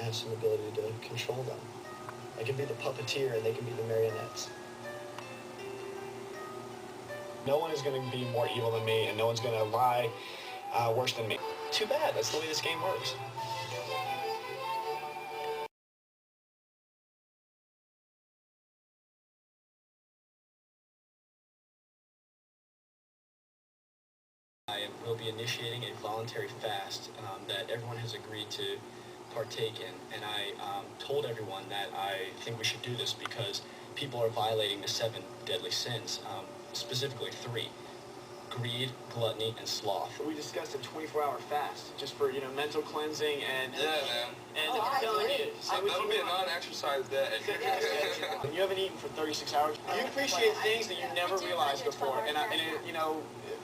I have some ability to control them. I can be the puppeteer and they can be the marionettes. No one is going to be more evil than me, and no one's going to lie worse than me. Too bad. That's the way this game works. I will be initiating a voluntary fast that everyone has agreed to partake in, and I told everyone that I think we should do this because people are violating the 7 deadly sins, specifically 3. Greed, gluttony, and sloth. We discussed a 24-hour fast just for, mental cleansing and... Yeah, man. And I'm telling you, that'll be a non-exercise day. When you haven't eaten for 36 hours, you appreciate things that you never realized before.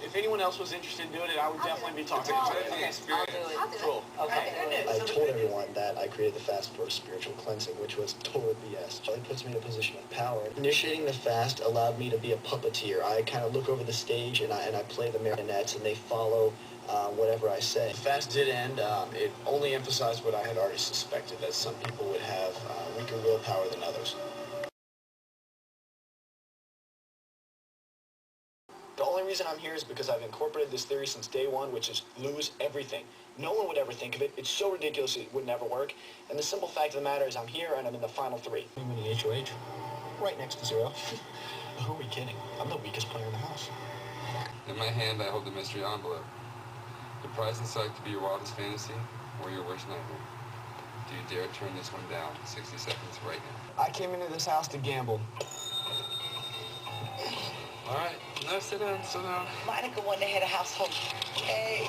If anyone else was interested in doing it, I would definitely be talking about it. Cool. Okay. I told everyone that I created the fast for spiritual cleansing, which was total BS. So it puts me in a position of power. Initiating the fast allowed me to be a puppeteer. I kind of look over the stage and I play the marionettes and they follow whatever I say. The fast did end. It only emphasized what I had already suspected, that some people would have weaker willpower than others. The only reason I'm here is because I've incorporated this theory since day one, which is lose everything. No one would ever think of it. It's so ridiculous it would never work. And the simple fact of the matter is I'm here and I'm in the final 3. I'm winning HOH. Right next to 0. Who are we kidding? I'm the weakest player in the house. In my hand, I hold the mystery envelope. The prize inside could be your wildest fantasy or your worst nightmare. Do you dare turn this one down? 60 seconds right now. I came into this house to gamble. All right. No, sit down, sit down. Monica wanted to head a household. Hey.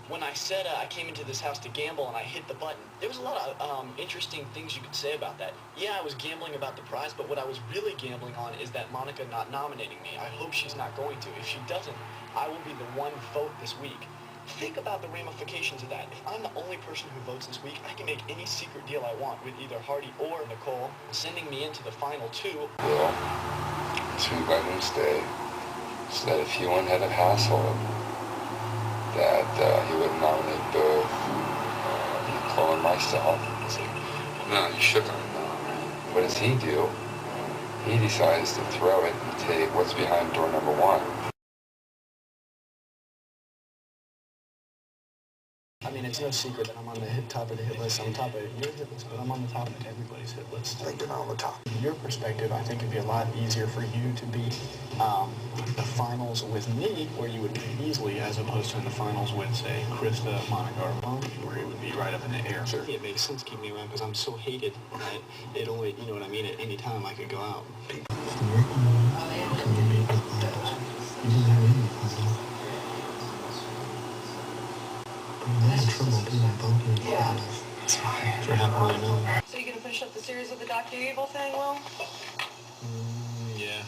When I said I came into this house to gamble and I hit the button, there was a lot of interesting things you could say about that. Yeah, I was gambling about the prize, but what I was really gambling on is that Monica not nominating me. I hope she's not going to. If she doesn't, I will be the one vote this week. Think about the ramifications of that. If I'm the only person who votes this week, I can make any secret deal I want with either Hardy or Nicole, sending me into the final 2. Bill, 2-bedroom stay, so that if you had a household, that he would nominate both Nicole and myself. No, you shouldn't. What does he do? He decides to throw it and take what's behind door number 1. I mean, it's no secret that I'm on the top of the hit list. I'm on top of your hit list, but I'm on the top of everybody's hit list. I think you're not on the top. From your perspective, I think it'd be a lot easier for you to be the finals with me, where you would be easily, as opposed to in the finals with, say, Krista, Monica, or Monkey, where it would be right up in the air. Sure. It makes sense keeping me around because I'm so hated that it only, you know what I mean, at any time I could go out. Yeah. It's fine. For half a million. So you gonna finish up the series with the Dr. Evil thing, Will? Yeah.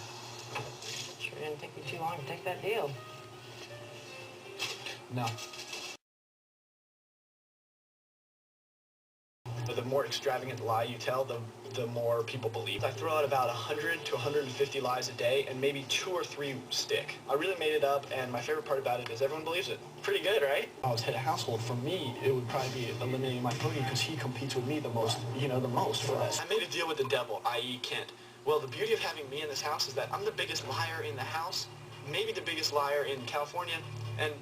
Sure didn't take you too long to take that deal. No. The more extravagant lie you tell, the more people believe. I throw out about 100 to 150 lies a day, and maybe 2 or 3 stick. I really made it up, and my favorite part about it is everyone believes it. Pretty good, right? If I was head of household, for me, it would probably be eliminating my boogie because he competes with me the most for this. I made a deal with the devil, i.e. Kent. Well, the beauty of having me in this house is that I'm the biggest liar in the house, maybe the biggest liar in California, and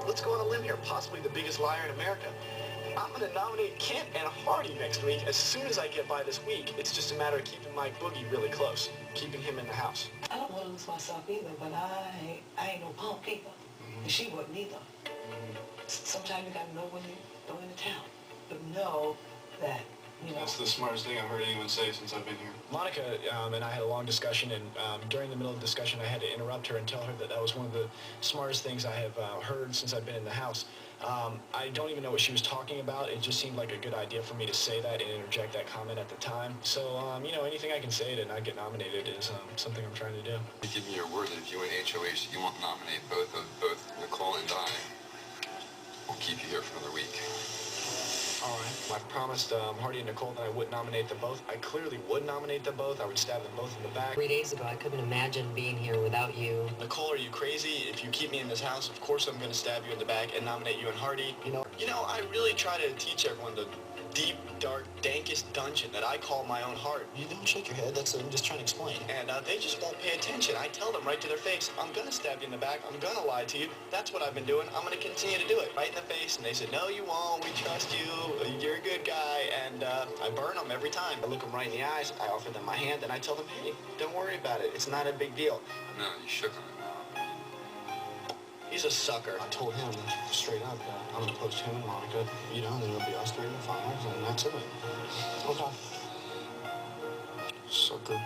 let's go on a limb here, possibly the biggest liar in America. I'm going to nominate Kent and Hardy next week as soon as I get by this week. It's just a matter of keeping my boogie really close, keeping him in the house. I don't want to lose myself either, but I ain't no punk either. And she wasn't either. Sometimes you got to know when you're going to town. But know that, That's the smartest thing I've heard anyone say since I've been here. Monica and I had a long discussion, and during the middle of the discussion, I had to interrupt her and tell her that that was one of the smartest things I have heard since I've been in the house. I don't even know what she was talking about. It just seemed like a good idea for me to say that and interject that comment at the time. So, anything I can say to not get nominated is something I'm trying to do. You give me your word that if you win HOH, you won't nominate both Nicole and I. We'll keep you here for another week. All right. I promised Hardy and Nicole that I would nominate them both. I clearly would nominate them both. I would stab them both in the back. 3 days ago, I couldn't imagine being here without you. Nicole, are you crazy? If you keep me in this house, of course I'm going to stab you in the back and nominate you and Hardy. You know, I really try to teach everyone to deep, dark, dankest dungeon that I call my own heart. You don't shake your head. I'm just trying to explain. And they just won't pay attention. I tell them right to their face, I'm going to stab you in the back. I'm going to lie to you. That's what I've been doing. I'm going to continue to do it right in the face. And they say, no, you won't. We trust you. You're a good guy. And I burn them every time. I look them right in the eyes. I offer them my hand. And I tell them, hey, don't worry about it. It's not a big deal. No, you shook him. He's a sucker. I told him straight up that I'm going to post him and Monica, you know, and then it'll be us three in the finals, and that's it. Okay. Sucker.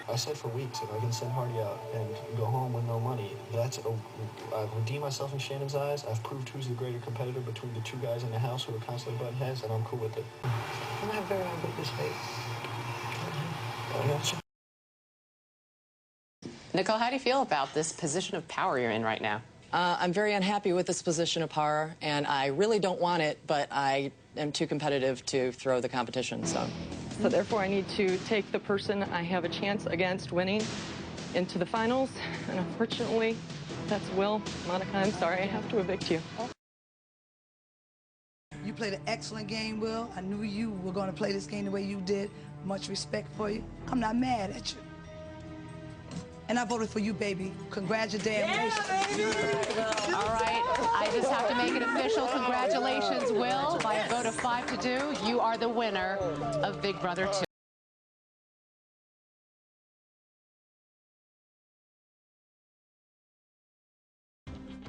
I said for weeks, if I can send Hardy out and go home with no money, I've redeemed myself in Shannon's eyes. I've proved who's the greater competitor between the two guys in the house who are constantly butting heads, and I'm cool with it. I'm not very ambitious, mate. Nicole, how do you feel about this position of power you're in right now? I'm very unhappy with this position of power, and I really don't want it, but I am too competitive to throw the competition, so therefore I need to take the person I have a chance against winning into the finals, and unfortunately, that's Will. Monica, I'm sorry, I have to evict you. You played an excellent game, Will. I knew you were going to play this game the way you did. Much respect for you. I'm not mad at you. And I voted for you, baby. Congratulations. All right, I just have to make it official. Congratulations, Will. By a vote of 5-2, you are the winner of Big Brother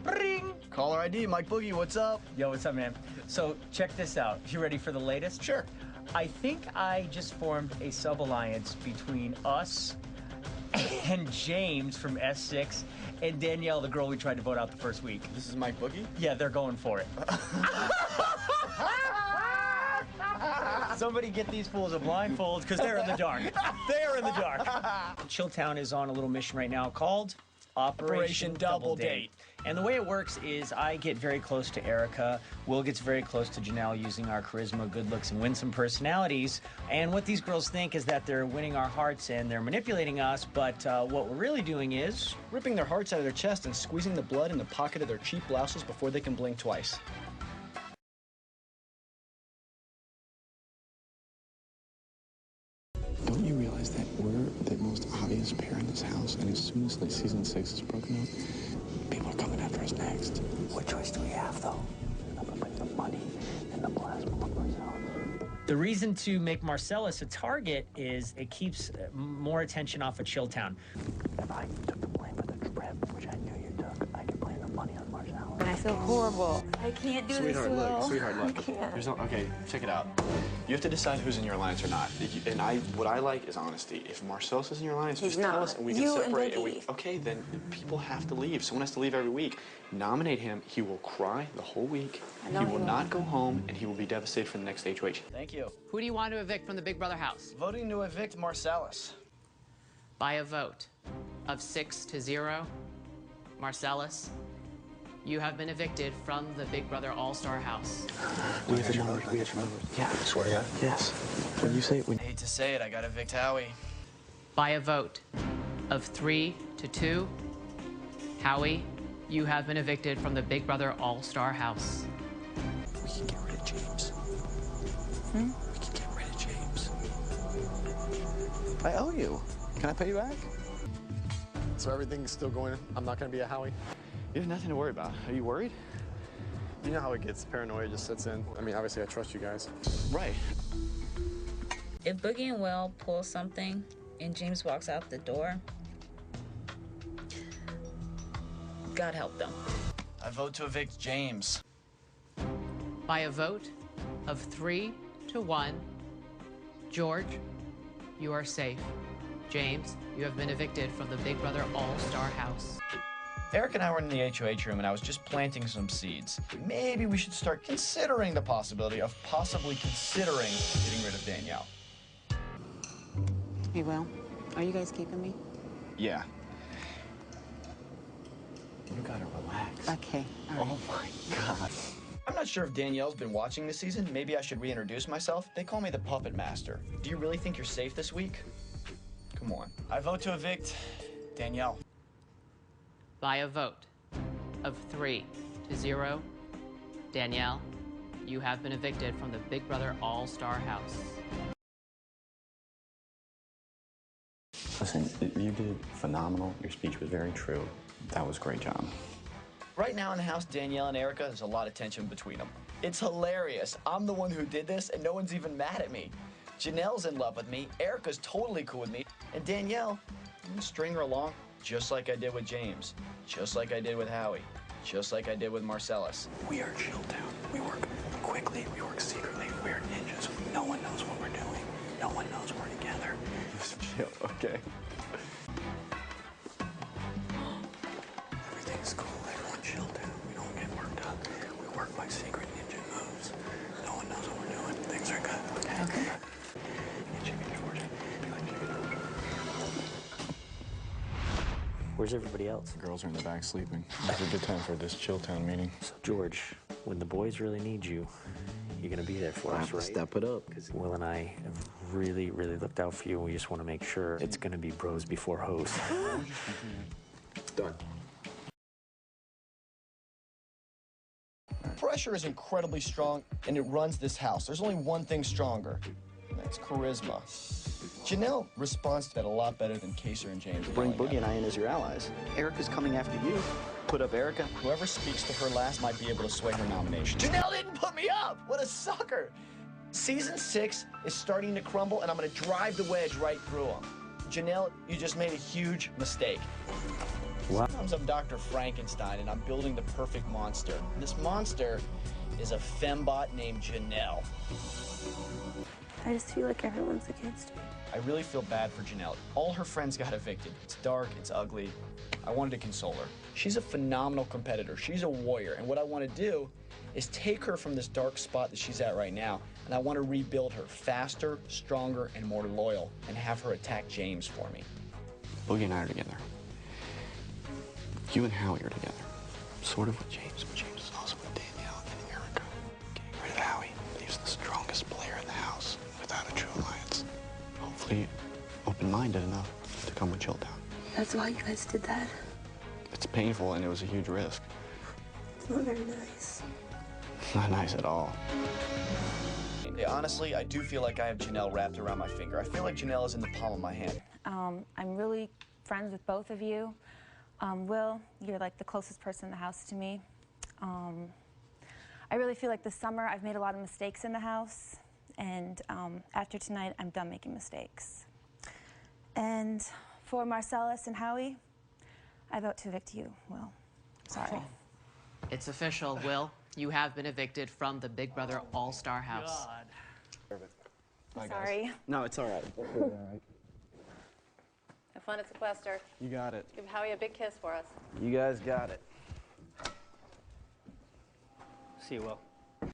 2. Ring! Caller ID, Mike Boogie, what's up? Yo, what's up, man? So, check this out. You ready for the latest? Sure. I think I just formed a sub-alliance between us and James from S6 and Danielle, the girl we tried to vote out the first week. This is Mike Boogie? Yeah, they're going for it. Somebody get these fools a blindfold, because they're in the dark. They're in the dark. Chilltown is on a little mission right now called Operation Double Date. And the way it works is I get very close to Erica, Will gets very close to Janelle using our charisma, good looks, and winsome personalities. And what these girls think is that they're winning our hearts and they're manipulating us, but what we're really doing is Ripping their hearts out of their chest and squeezing the blood in the pocket of their cheap blouses before they can blink twice. Don't you realize that we're the most obvious pair in this house, and as soon as season 6 is broken up, people are coming after us next? What choice do we have, though? I'm gonna put the money in the plasma of Marcellus. The reason to make Marcellus a target is it keeps more attention off of Chilltown. If I took the blame for the trip, which I knew you took, I could blame the money on Marcellus. I feel horrible. I can't do Sweetheart, this, look, Will. sweetheart, look. I can't. There's no, okay, check it out. You have to decide who's in your alliance or not. What I like is honesty. If Marcellus is in your alliance, He's just tell not. us and we can You separate. and Boogie. Okay, then people have to leave. Someone has to leave every week. Nominate him. He will cry the whole week. I know He he will will. not go home, and he will be devastated for the next HOH. Thank you. Who do you want to evict from the Big Brother house? Voting to evict Marcellus. By a vote of 6-0, Marcellus, you have been evicted from the Big Brother All-Star house. We have the numbers. We have the numbers. Yeah. Swear to God. Yes. When you say it, I hate to say it, I gotta evict Howie. By a vote of 3-2, Howie, you have been evicted from the Big Brother All-Star house. we can get rid of James. We can get rid of James. I owe you. Can I pay you back? So everything's still going, I'm not gonna be a Howie? You have nothing to worry about. Are you worried? You know how it gets. Paranoia just sets in. I mean, obviously, I trust you guys. Right. If Boogie and Will pull something and James walks out the door, God help them. I vote to evict James. By a vote of 3-1, George, you are safe. James, you have been evicted from the Big Brother All-Star house. Eric and I were in the HOH room, and I was just planting some seeds. Maybe we should start considering the possibility of possibly considering getting rid of Danielle. Hey, Will, are you guys keeping me? Yeah. You gotta relax. Okay, all right. Oh my God. I'm not sure if Danielle's been watching this season. Maybe I should reintroduce myself. They call me the Puppet Master. Do you really think you're safe this week? Come on. I vote to evict Danielle. By a vote of 3-0, Danielle, You have been evicted from the Big Brother All-Star House. Listen, you did phenomenal. Your speech was very true. That was a great job. Right now in the house, Danielle and Erica, there's a lot of tension between them. It's hilarious. I'm the one who did this, and no one's even mad at me. Janelle's in love with me, Erica's totally cool with me, and Danielle, I'm gonna string her along just like I did with James, just like I did with Howie, just like I did with Marcellus. We are Chilltown. We work quickly, we work secretly, we are ninjas. No one knows what we're doing. No one knows we're together. Just chill, okay? Everything's cool, everyone Chilltown. We don't get worked up. We work by secret ninja moves. No one knows what we're doing. Things are good, okay? Okay. Where's everybody else? The girls are in the back sleeping. It's a good time for this Chilltown meeting. So, George, when the boys really need you, you're gonna be there for us, right? Step it up. Because Will and I have really, really looked out for you, and we just want to make sure it's gonna be bros before hoes. Done. Pressure is incredibly strong, and it runs this house. There's only one thing stronger, and that's charisma. Janelle responds to that a lot better than Kaser and James. Bring Boogie and I in as your allies. Erica's coming after you. Put up Erica. Whoever speaks to her last might be able to sway her nomination. Janelle didn't put me up! What a sucker! Season 6 is starting to crumble, and I'm gonna drive the wedge right through them. Janelle, you just made a huge mistake. What? Sometimes I'm Dr. Frankenstein, and I'm building the perfect monster. This monster is a fembot named Janelle. I just feel like everyone's against me. I really feel bad for Janelle. All her friends got evicted. It's dark, it's ugly. I wanted to console her. She's a phenomenal competitor. She's a warrior, and what I want to do is take her from this dark spot that she's at right now, and I want to rebuild her faster, stronger, and more loyal, and have her attack James for me. Boogie and I are together. You and Howie are together. Sort of with James, but James is also with Danielle and Erica. Getting rid of Howie leaves the strongest player in the house without a true alliance. Hopefully open-minded enough to come with Chilltown. That's why you guys did that. It's painful and it was a huge risk. It's not very nice. Not nice at all. Yeah, honestly, I do feel like I have Janelle wrapped around my finger. I feel like Janelle is in the palm of my hand. I'm really friends with both of you. Will, you're like the closest person in the house to me. I really feel like this summer I've made a lot of mistakes in the house, and after tonight I'm done making mistakes. And for Marcellus and Howie, I vote to evict you, Will. Sorry. It's official, Will. You have been evicted from the Big Brother All-Star House. Perfect. I'm sorry. No, it's all right. Have fun at sequester. You got it. Give Howie a big kiss for us. You guys got it. See you, Will.